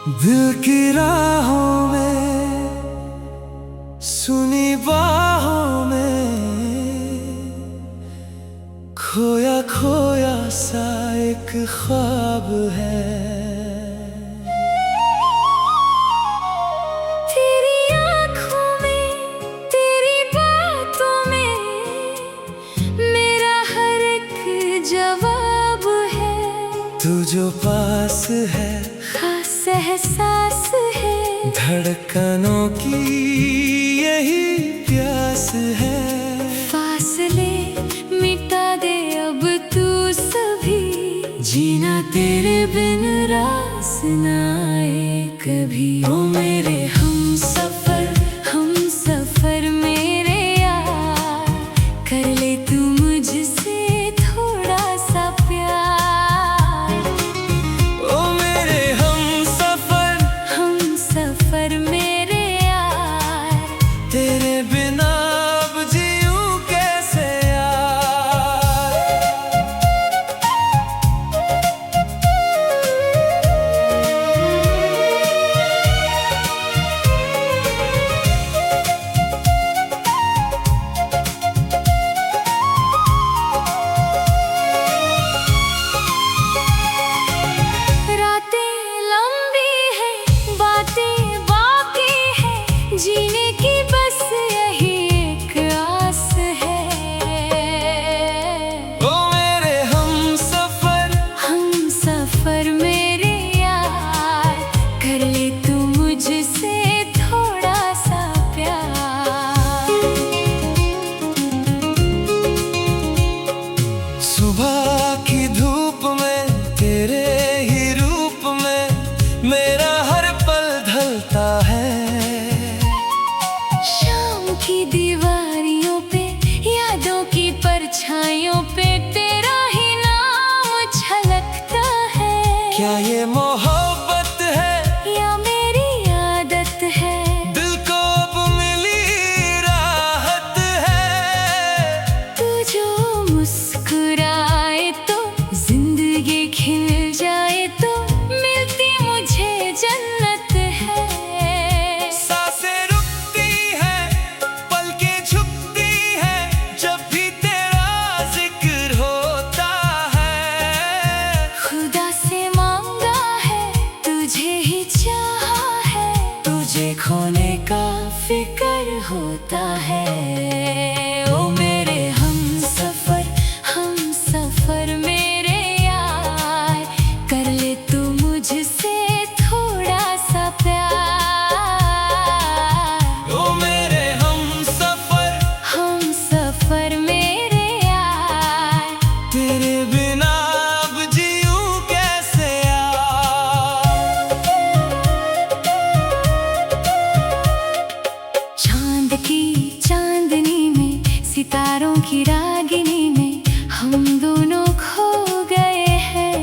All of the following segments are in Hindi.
दिल की राहों में, सुनी बाहों में, खोया खोया सा एक ख्वाब है। तेरी आँखों में, तेरी बातों में, मेरा हर एक जवाब है। तू जो पास है, खास एहसास है, धड़कनों की यही प्यास है। फासले मिटा दे अब तू सभी, जीना तेरे बिन रास ना आए कभी। ओ मेरे हम सफर मेरे यार, कर ले तू मुझसे थोड़ा सा प्यार। ओ मेरे हम सफर मेरे यार, तेरे बिना अब जीऊं कैसे यार। रातें लंबी है, बातें बाकी है, जीने की बस यही एक आस है। ओ मेरे हम सफर मेरे यार, कर ले तू मुझसे थोड़ा सा प्यार। सुबह की धूप में, तेरे ही रूप में, मेरा हर पल ढलता है। शाम की दीवारियों पे, यादों की परछाइयों पे, तेरा ही नाम छलकता है। क्या ये मोहब्बत है या मेरी आदत है, दिल को अब मिली राहत है। तू जो मुस्कुराए तो जिंदगी खिल जाए, तो मिलती मुझे जन्नत है। सांसें रुकती है, पलकें झुकती है, जब भी तेरा जिक्र होता है। खुदा से मांगा है, तुझे ही चाहा है, तुझे खोने का फिक्र होता है। ओ मेरे हम सफर मेरे यार, कर ले तू मुझसे थोड़ा सा प्यार। ओ मेरे हम सफर मेरे यार, तेरे बिना अब जीऊं कैसे यार। चांद की चांदनी में, सितारों की रागिनी में, हम दोनों खो गए हैं।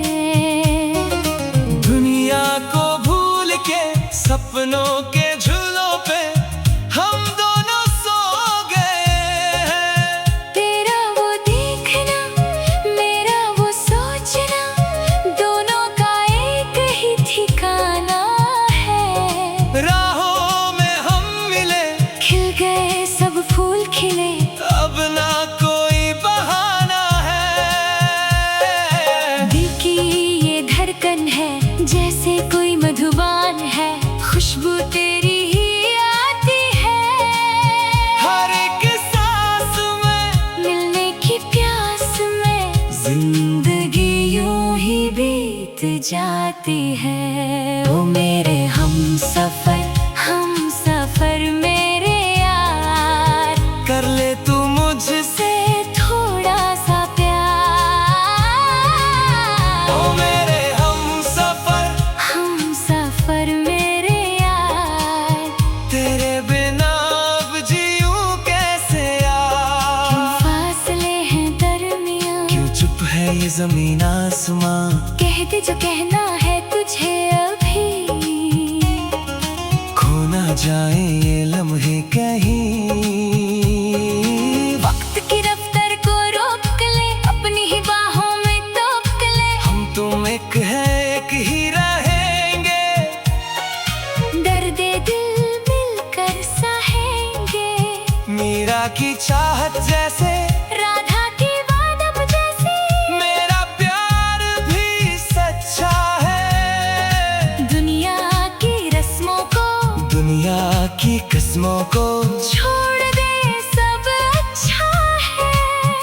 दुनिया को भूल के, सपनों के झूलों पे हम दोनों सो गए हैं। तेरा वो देखना, मेरा वो सोचना, दोनों का एक ही ठिकाना है। राहों में हम मिले, खिल गए सब फूल खिले, अब ना कोई बहाना है। दिल की ये धड़कन है, जैसे कोई मधुबान है, खुशबू तेरी ही आती है। हर एक सांस में, मिलने की प्यास में, जिंदगी यूं ही बीत जाती है। ओ मेरे हम सफर मेरे यार, कर ले तू मुझसे। थोड़ा सा प्यार। ओ मेरे हम सफर मेरे यार, तेरे बिना अब जीऊं कैसे यार। क्यों फासले हैं दरमियां, क्यों चुप है ये ज़मीन आसमां। कह दे जो कहना है तुझे अभी, खो ना जाए ये लम्हे कहीं। वक्त की रफ्तार को रोक ले, अपनी ही बाहों में तोप ले। हम तुम एक है, एक ही रहेंगे। इज़्मों को छोड़ दे, सब अच्छा है।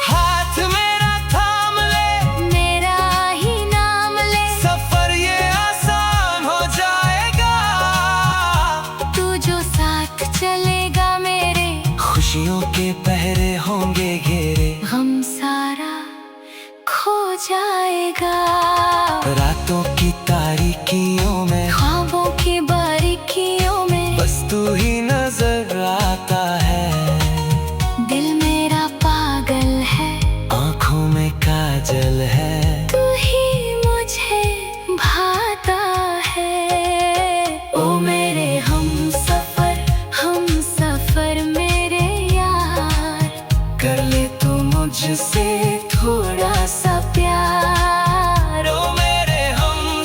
हाथ मेरा थाम ले, मेरा ही नाम ले, सफर ये आसान हो जाएगा। तू जो साथ चलेगा मेरे, खुशियों के पहरे होंगे घेरे, गम सारा खो जाएगा। रातों की तारीकियों में, ख्वाबों की बारीकियों में, बस तू ही नजर आता है। दिल मेरा पागल है, आँखों में काजल है, तू ही मुझे भाता है। ओ मेरे हम सफर मेरे यार, कर ले तू मुझसे थोड़ा सा प्यार। ओ मेरे हम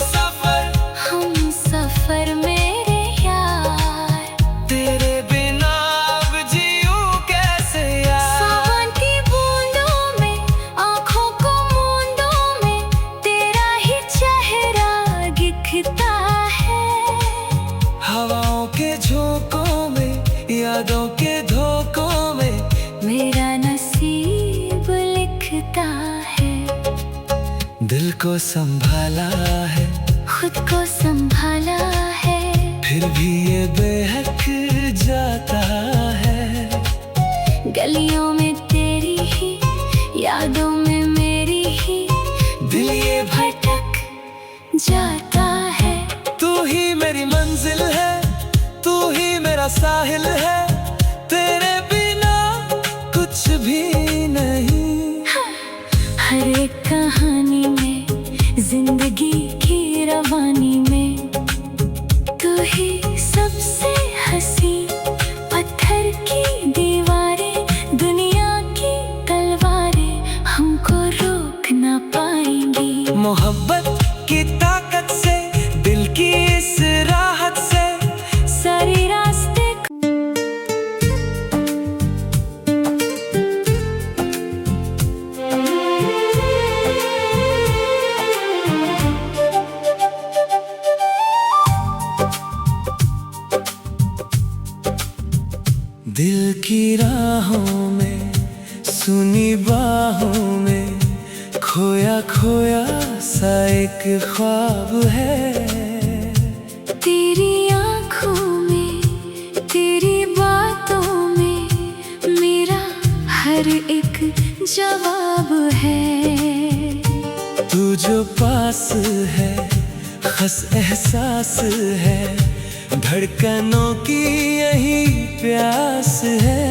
सफर मेरे यार, तेरे बिना अब जीऊं कैसे यार। सावन की बूंदों में, आँखों को मूंदों में, तेरा ही चेहरा दिखता है। हवाओं के झोंकों में, यादों के धोखों में, मेरा नसीब लिखता है। दिल को संभाला है, खुद को संभाला है, फिर भी ये बेहक जाता है। गलियों में तेरी ही, यादों में मेरी ही, दिल ये भटक जाता है। तू ही मेरी मंजिल है, तू ही मेरा साहिल है, तेरे बिना कुछ भी नहीं। हर एक कहानी में, जिंदगी की रवानी में, तू ही सबसे हंसी। पत्थर की दीवारें, दुनिया की तलवारें, हमको रोक ना पाएंगी। मोहब्बत की ताकत से, दिल की इस राहत से, सारे रास्ते दिल की राहों में, सुनी बाहों में, खोया खोया सा एक ख्वाब है। तेरी आँखों में, तेरी बातों में, मेरा हर एक जवाब है। तू जो पास है, खस एहसास है, धड़कनों की यही प्यास है।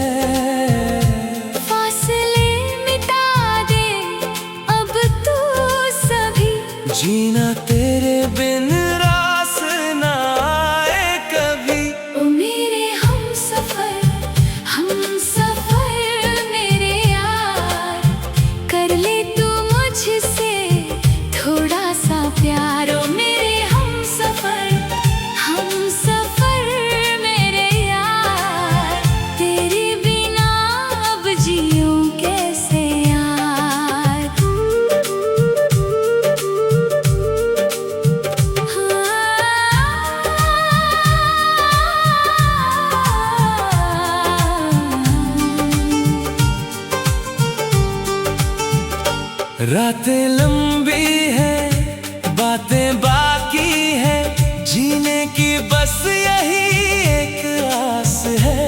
फासले मिटा दे अब तू सभी, जीना तेरे बिन रास ना आए कभी। ओ मेरे हम सफर मेरे यार, कर ले तू मुझसे थोड़ा सा प्यार। ओ मेरे हम सफर मेरे यार, तेरे बिना अब जीऊं कैसे यार। रातें लंबी है, बातें बाकी है, जीने की बस यही एक आस है।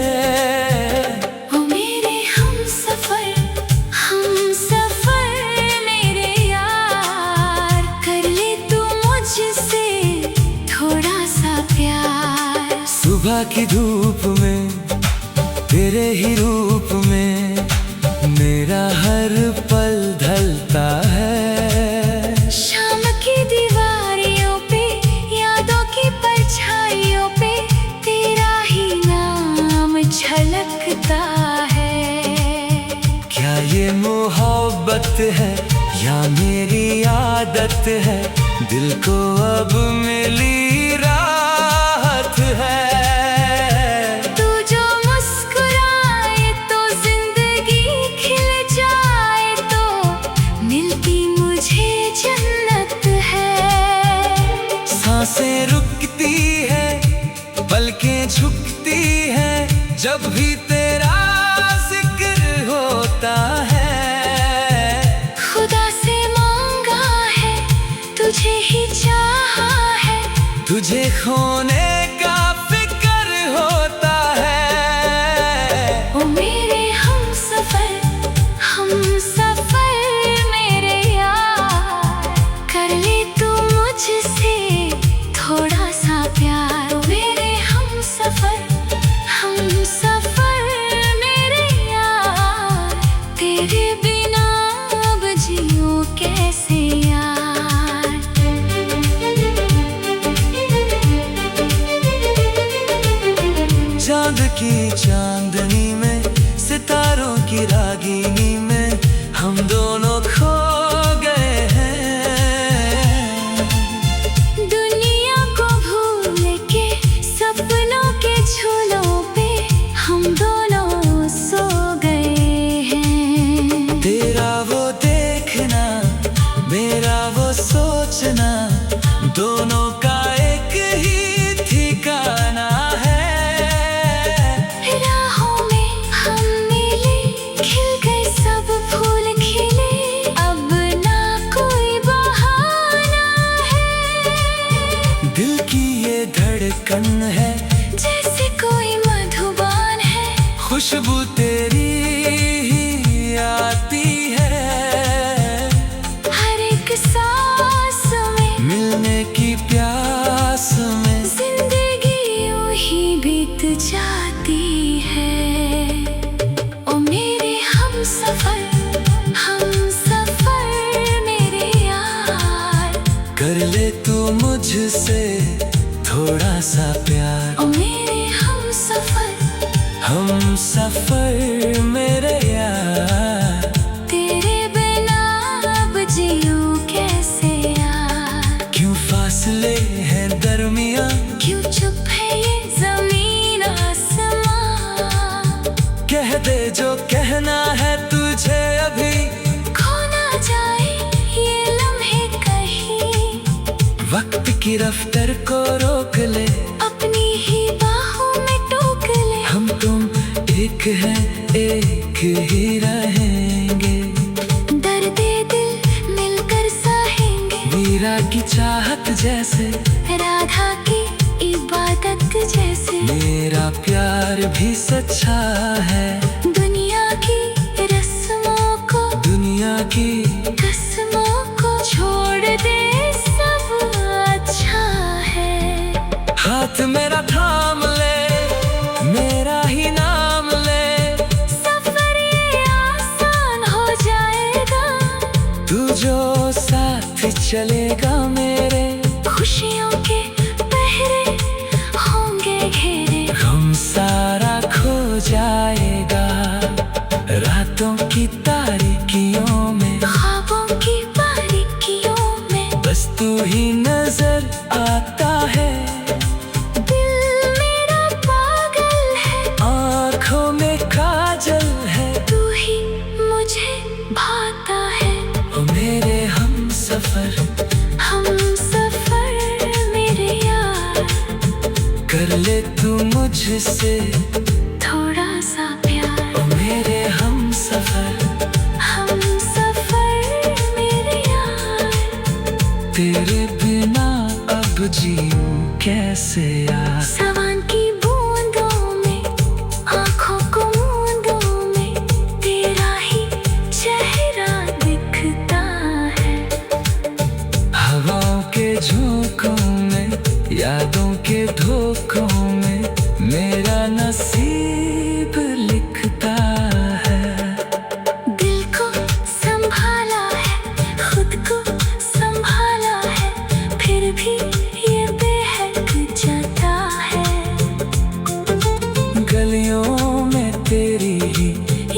ओ मेरे हम सफर मेरे यार, कर ले तू मुझसे थोड़ा सा प्यार। सुबह की धूप में, तेरे ही रूप में, मेरा हर पल ढलता है। शाम की दीवारियों पे, यादों की परछाइयों पे, तेरा ही नाम झलकता है। क्या ये मोहब्बत है या मेरी आदत है, दिल को अब मिली राहत है। तू जो मुस्कुराए तो जिंदगी खिल जाए, तो मिलती मुझे जन्नत है। सांसें रुकती है, पलकें झुकती है, जब भी तेरा जिक्र होता है। खुदा से मांगा है, तुझे ही चाहा है, तुझे खोने का फिक्र होता है। ओ मेरे हम सफर मेरे यार, कर ले तू मुझसे थोड़ा सा प्यार। ओ मेरे हम सफर मेरे यार, तेरे बिना अब जियूं कैसे यार। चांद की चांदनी में, सितारों की रागिनी में, हम दोनों खो गए हैं। दुनिया को भूल के सपनों के झूलों पे हम दोनों सो गए हैं। तेरा वो देखना, मेरा वो सोचना, दोनों का एक ही ठिकाना है। राहों में हम मिले, खिल गए सब फूल खिले, अब ना कोई बहाना है। दिल की ये धड़कन है, जैसे कोई मधुबान है, खुशबू तेरी ही आती है। हर एक सांस में, मिलने की प्यास में, जिंदगी यूं ही बीत जाती है। ओ मेरे हम सफर मेरे यार, कर ले तू मुझसे थोड़ा सा प्यार। ओ मेरे हम सफर मेरे यार, तेरे बिना अब जियूं कैसे यार। क्यों फासले हैं दरमियां, क्यों चुप है ये ज़मीन आसमां। कह दे जो कहना है तुझे अभी, खो ना जाए ये लम्हे कहीं, वक्त की रफ्तार को रोक ले, अपनी ही बाहों में टोक ले। हम तुम एक हैं, एक ही रहेंगे। दर्दे दिल मिलकर सहेंगे, मीरा की चाहत जैसे, राधा की इबादत जैसे। मेरा प्यार भी सच्चा है। दुनिया की रस्मों को, दुनिया की कस्मों को छोड़ दे, सब अच्छा है। हाथ मेरा थाम ले, मेरा ही नाम ले, सफर ये आसान हो जाएगा, तू जो साथ चलेगा मेरे। खुशियों के पहरे होंगे घेरे, गम सारा खो जाएगा रातों की तारीकियों में, ख्वाबों की बारीकियों में। बस तू ही नजर आता है। दिल मेरा पागल है, आँखों में काजल है, तू ही मुझे भाता है। ओ मेरे हम सफर मेरे यार, कर ले तू मुझसे थोड़ा सा प्यार। ओ मेरे हम सफर मेरे यार, तेरे बिना अब जीऊं कैसे यार। सावन की बूंदों में, आँखों को मूंदों में, तेरा ही चेहरा दिखता है। हवाओं के झोंकों में, यादों के धोखों में, मेरा नसीब लिखता है। दिल को संभाला है, खुद को संभाला है, फिर भी ये बेहक जाता है। गलियों में तेरी ही,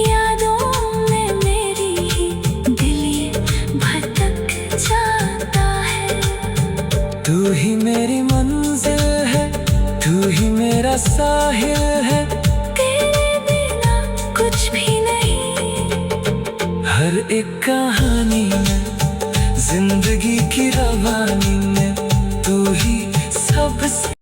यादों में मेरी ही, दिल ये भटक जाता है। तू ही मेरी मंजिल है, तू ही मेरा साहिल है। तेरे बिना कुछ भी नहीं, हर एक कहानी में, जिंदगी की रवानी में, तू ही सबसे